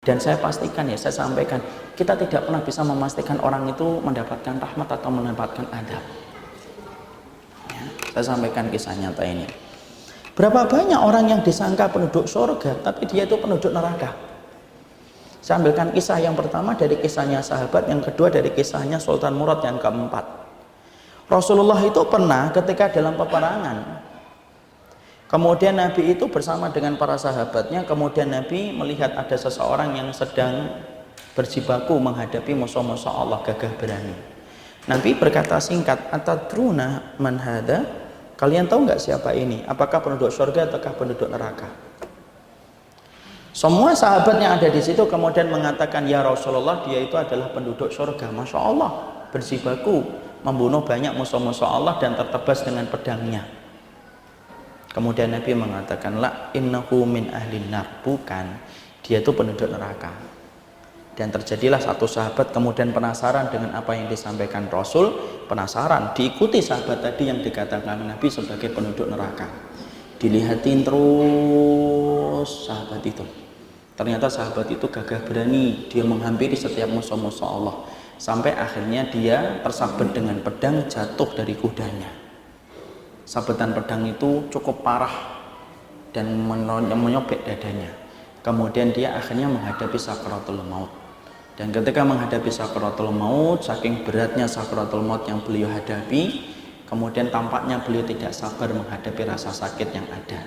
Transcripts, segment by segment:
Dan saya pastikan ya, saya sampaikan, kita tidak pernah bisa memastikan orang itu mendapatkan rahmat atau mendapatkan adab. Ya, saya sampaikan kisah nyata ini. Berapa banyak orang yang disangka penduduk surga, tapi dia itu penduduk neraka. Saya ambilkan kisah yang pertama dari kisahnya sahabat, yang kedua dari kisahnya Sultan Murad yang keempat. Rasulullah itu pernah ketika dalam peperangan, kemudian Nabi itu bersama dengan para sahabatnya, kemudian Nabi melihat ada seseorang yang sedang berjibaku menghadapi musuh-musuh Allah, gagah berani. Nabi berkata singkat, "Atadruna man hada?" Kalian tahu nggak siapa ini? Apakah penduduk surga ataukah penduduk neraka? Semua sahabat yang ada di situ kemudian mengatakan, "Ya Rasulullah, dia itu adalah penduduk surga." Masya Allah, berjibaku membunuh banyak musuh-musuh Allah dan tertebas dengan pedangnya. Kemudian Nabi mengatakan, "La innahu min ahlin nar." Bukan, dia itu penduduk neraka. Dan terjadilah satu sahabat kemudian penasaran dengan apa yang disampaikan Rasul, penasaran, diikuti sahabat tadi yang dikatakan Nabi sebagai penduduk neraka. Dilihatin terus sahabat itu. Ternyata sahabat itu gagah berani, dia menghampiri setiap musuh-musuh Allah. Sampai akhirnya dia tersabet dengan pedang jatuh dari kudanya. Sabetan pedang itu cukup parah dan menyobek dadanya. Kemudian dia akhirnya menghadapi sakaratul maut. Dan ketika menghadapi sakaratul maut, saking beratnya sakaratul maut yang beliau hadapi, kemudian tampaknya beliau tidak sabar menghadapi rasa sakit yang ada.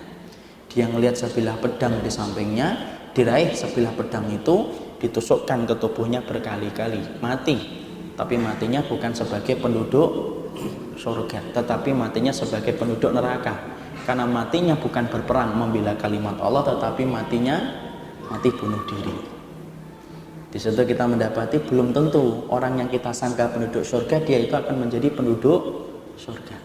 Dia melihat sebilah pedang di sampingnya, diraih sebilah pedang itu, ditusukkan ke tubuhnya berkali-kali, mati. Tapi matinya bukan sebagai penduduk surga, tetapi matinya sebagai penduduk neraka. Karena matinya bukan berperang membela kalimat Allah, tetapi matinya mati bunuh diri. Di situ kita mendapati belum tentu orang yang kita sangka penduduk surga dia itu akan menjadi penduduk surga.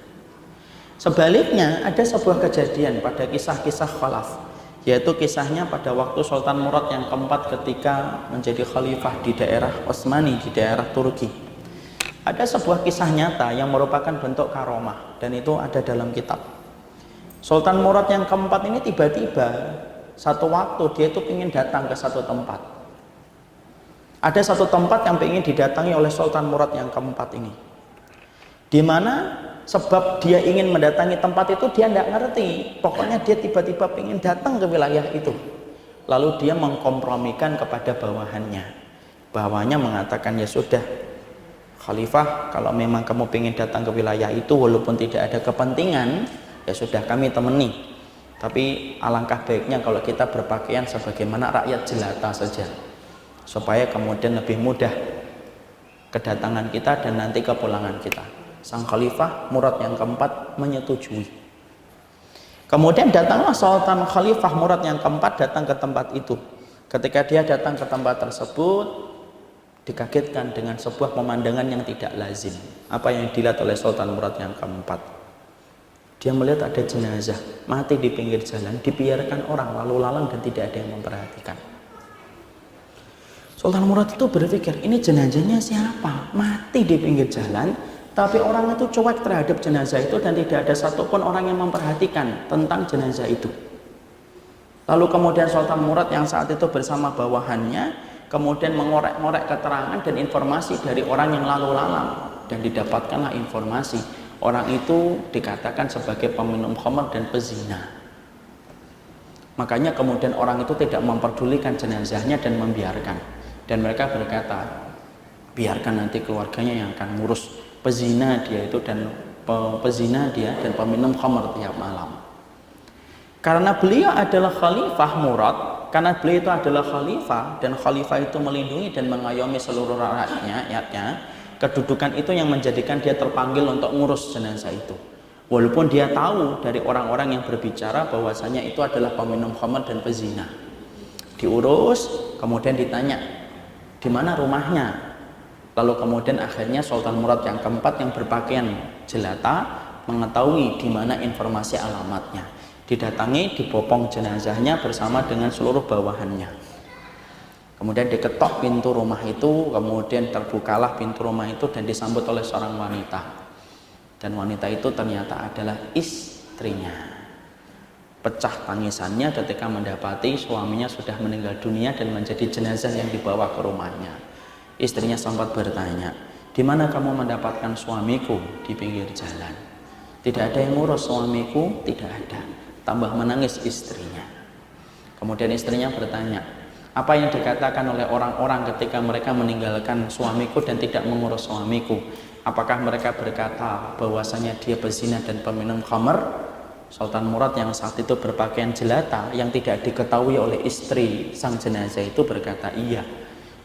Sebaliknya ada sebuah kejadian pada kisah-kisah khalaf, yaitu kisahnya pada waktu Sultan Murad yang keempat ketika menjadi khalifah di daerah Utsmani, di daerah Turki. Ada sebuah kisah nyata yang merupakan bentuk karomah dan itu ada dalam kitab. Sultan Murad yang keempat ini tiba-tiba satu waktu dia itu ingin datang ke satu tempat. Ada satu tempat yang ingin didatangi oleh Sultan Murad yang keempat ini, di mana sebab dia ingin mendatangi tempat itu dia tidak ngerti. Pokoknya dia tiba-tiba ingin datang ke wilayah itu. Lalu dia mengkompromikan kepada bawahannya. Bawahannya mengatakan, "Ya sudah Khalifah, kalau memang kamu ingin datang ke wilayah itu walaupun tidak ada kepentingan, ya sudah kami temani. Tapi alangkah baiknya kalau kita berpakaian sebagaimana rakyat jelata saja, supaya kemudian lebih mudah kedatangan kita dan nanti kepulangan kita." Sang Khalifah Murad yang keempat menyetujui. Kemudian datanglah Sultan Khalifah Murad yang keempat datang ke tempat itu. Ketika dia datang ke tempat tersebut, dikagetkan dengan sebuah pemandangan yang tidak lazim. Apa yang dilihat oleh Sultan Murad yang keempat? Dia melihat ada jenazah mati di pinggir jalan, dibiarkan orang lalu lalang dan tidak ada yang memperhatikan. Sultan Murad itu berpikir, ini jenazahnya siapa? Mati di pinggir jalan, tapi orang itu cuek terhadap jenazah itu dan tidak ada satupun orang yang memperhatikan tentang jenazah itu. Lalu kemudian Sultan Murad yang saat itu bersama bawahannya kemudian mengorek-ngorek keterangan dan informasi dari orang yang lalu lalang, dan didapatkanlah informasi orang itu dikatakan sebagai peminum khamr dan pezina. Makanya kemudian orang itu tidak memperdulikan jenazahnya dan membiarkan, dan mereka berkata, biarkan nanti keluarganya yang akan ngurus pezina dia itu dan pezina dia dan peminum khamr tiap malam. Karena beliau adalah Khalifah Murad, karena beliau itu adalah khalifah dan khalifah itu melindungi dan mengayomi seluruh rakyatnya, kedudukan itu yang menjadikan dia terpanggil untuk ngurus jenazah itu. Walaupun dia tahu dari orang-orang yang berbicara bahwasanya itu adalah peminum khamr dan pezina. Diurus, kemudian ditanya, di mana rumahnya? Lalu kemudian akhirnya Sultan Murad yang keempat yang berpakaian jelata mengetahui di mana informasi alamatnya. Didatangi, dibopong jenazahnya bersama dengan seluruh bawahannya. Kemudian diketok pintu rumah itu, kemudian terbukalah pintu rumah itu dan disambut oleh seorang wanita. Dan wanita itu ternyata adalah istrinya. Pecah tangisannya ketika mendapati suaminya sudah meninggal dunia dan menjadi jenazah yang dibawa ke rumahnya. Istrinya sempat bertanya, di mana kamu mendapatkan suamiku? Di pinggir jalan. Tidak ada yang ngurus suamiku, tidak ada. Tambah menangis istrinya. Kemudian istrinya bertanya, apa yang dikatakan oleh orang-orang ketika mereka meninggalkan suamiku dan tidak mengurus suamiku? Apakah mereka berkata bahwasanya dia pezina dan peminum khamr? Sultan Murad yang saat itu berpakaian jelata yang tidak diketahui oleh istri sang jenazah itu berkata, iya,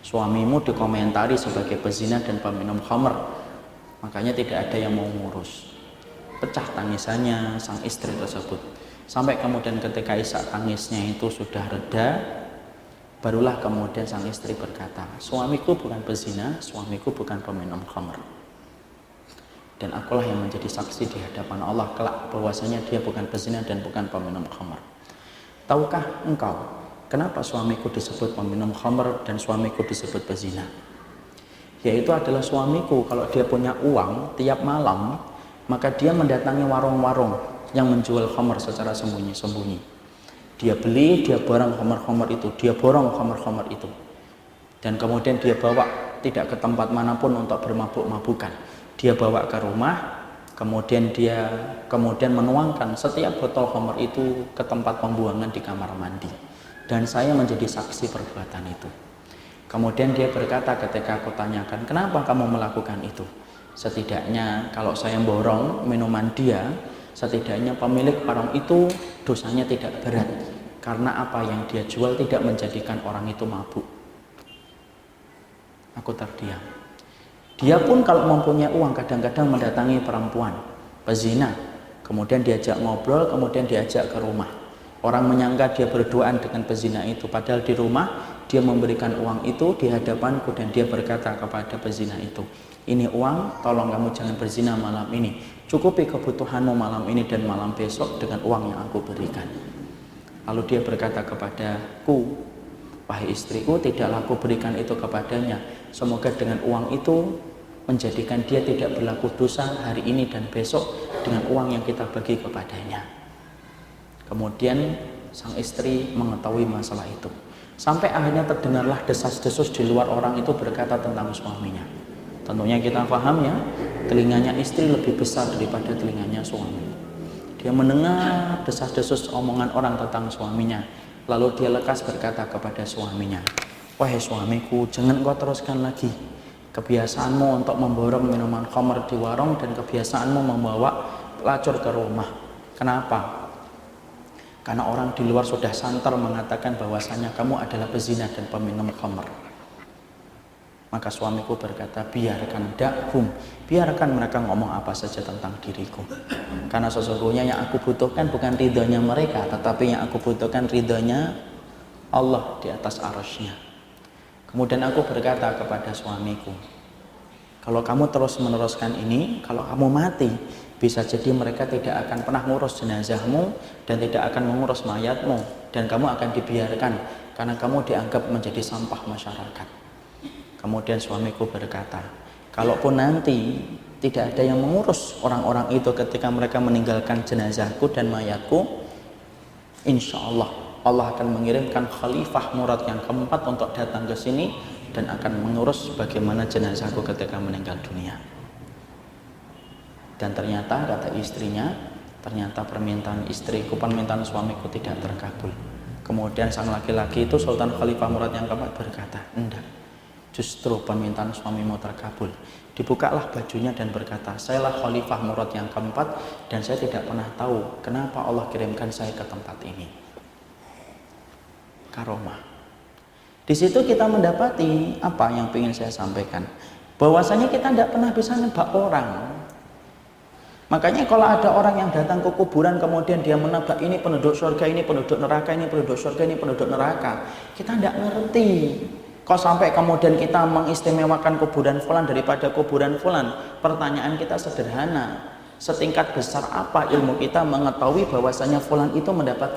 suamimu dikomentari sebagai pezina dan peminum khamr, makanya tidak ada yang mau ngurus. Pecah tangisannya sang istri tersebut. Sampai kemudian ketika isak tangisnya itu sudah reda, barulah kemudian sang istri berkata, suamiku bukan pezina, suamiku bukan peminum khamr. Dan akulah yang menjadi saksi di hadapan Allah kelak bahwasanya dia bukan pezina dan bukan peminum khamr. Tahukah engkau kenapa suamiku disebut peminum khamr dan suamiku disebut pezina? Yaitu adalah suamiku kalau dia punya uang tiap malam, maka dia mendatangi warung-warung yang menjual khamr secara sembunyi-sembunyi. Dia beli, dia borong khamr-khamr itu, dia borong khamr-khamr itu, dan kemudian dia bawa tidak ke tempat manapun untuk bermabuk-mabukan. Dia bawa ke rumah, kemudian dia menuangkan setiap botol khamr itu ke tempat pembuangan di kamar mandi, dan saya menjadi saksi perbuatan itu. Kemudian dia berkata ketika aku tanyakan, kenapa kamu melakukan itu? Setidaknya kalau saya borong minuman dia, setidaknya pemilik warung itu dosanya tidak berat, karena apa yang dia jual tidak menjadikan orang itu mabuk. Aku terdiam. Dia pun kalau mempunyai uang kadang-kadang mendatangi perempuan pezina, kemudian diajak ngobrol, kemudian diajak ke rumah. Orang menyangka dia berduaan dengan pezina itu, padahal di rumah dia memberikan uang itu di hadapanku dan dia berkata kepada pezina itu, ini uang, tolong kamu jangan berzina malam ini, cukupi kebutuhanmu malam ini dan malam besok dengan uang yang aku berikan. Lalu dia berkata kepadaku, wahai istriku, tidaklah aku berikan itu kepadanya, semoga dengan uang itu menjadikan dia tidak berlaku dosa hari ini dan besok dengan uang yang kita bagi kepadanya. Kemudian sang istri mengetahui masalah itu, sampai akhirnya terdengarlah desas-desus di luar, orang itu berkata tentang suaminya. Tentunya kita paham ya, telinganya istri lebih besar daripada telinganya suami. Dia mendengar desas-desus omongan orang tentang suaminya, lalu dia lekas berkata kepada suaminya, wahai suamiku, jangan kau teruskan lagi kebiasaanmu untuk memborong minuman khamr di warung dan kebiasaanmu membawa pelacur ke rumah. Kenapa? Karena orang di luar sudah santer mengatakan bahwasanya kamu adalah pezina dan peminum khamr. Maka suamiku berkata, biarkan dakhum, biarkan mereka ngomong apa saja tentang diriku, karena sesungguhnya yang aku butuhkan bukan ridhonya mereka, tetapi yang aku butuhkan ridhonya Allah di atas arasy-Nya. Kemudian aku berkata kepada suamiku, kalau kamu terus meneruskan ini, kalau kamu mati, bisa jadi mereka tidak akan pernah ngurus jenazahmu dan tidak akan mengurus mayatmu, dan kamu akan dibiarkan karena kamu dianggap menjadi sampah masyarakat. Kemudian suamiku berkata, kalaupun nanti tidak ada yang mengurus orang-orang itu ketika mereka meninggalkan jenazahku dan mayatku, insya Allah Allah akan mengirimkan Khalifah Murad yang keempat untuk datang ke sini dan akan mengurus bagaimana jenazahku ketika meninggal dunia. Dan ternyata kata istrinya, ternyata permintaan istriku, permintaan suamiku tidak terkabul. Kemudian sang laki-laki itu, Sultan Khalifah Murad yang keempat, berkata, enggak, justru permintaan suamimu terkabul. Dibukalah bajunya dan berkata, sayalah Khalifah Murad yang keempat dan saya tidak pernah tahu kenapa Allah kirimkan saya ke tempat ini. Karomah. Di situ kita mendapati apa yang ingin saya sampaikan, bahwasanya kita tidak pernah bisa nebak orang. Makanya kalau ada orang yang datang ke kuburan kemudian dia menebak ini penduduk surga, ini penduduk neraka, ini penduduk surga, ini penduduk neraka, kita tidak ngerti. Kok sampai kemudian kita mengistimewakan kuburan fulan daripada kuburan fulan? Pertanyaan kita sederhana, setingkat besar apa ilmu kita mengetahui bahwasanya fulan itu mendapatkan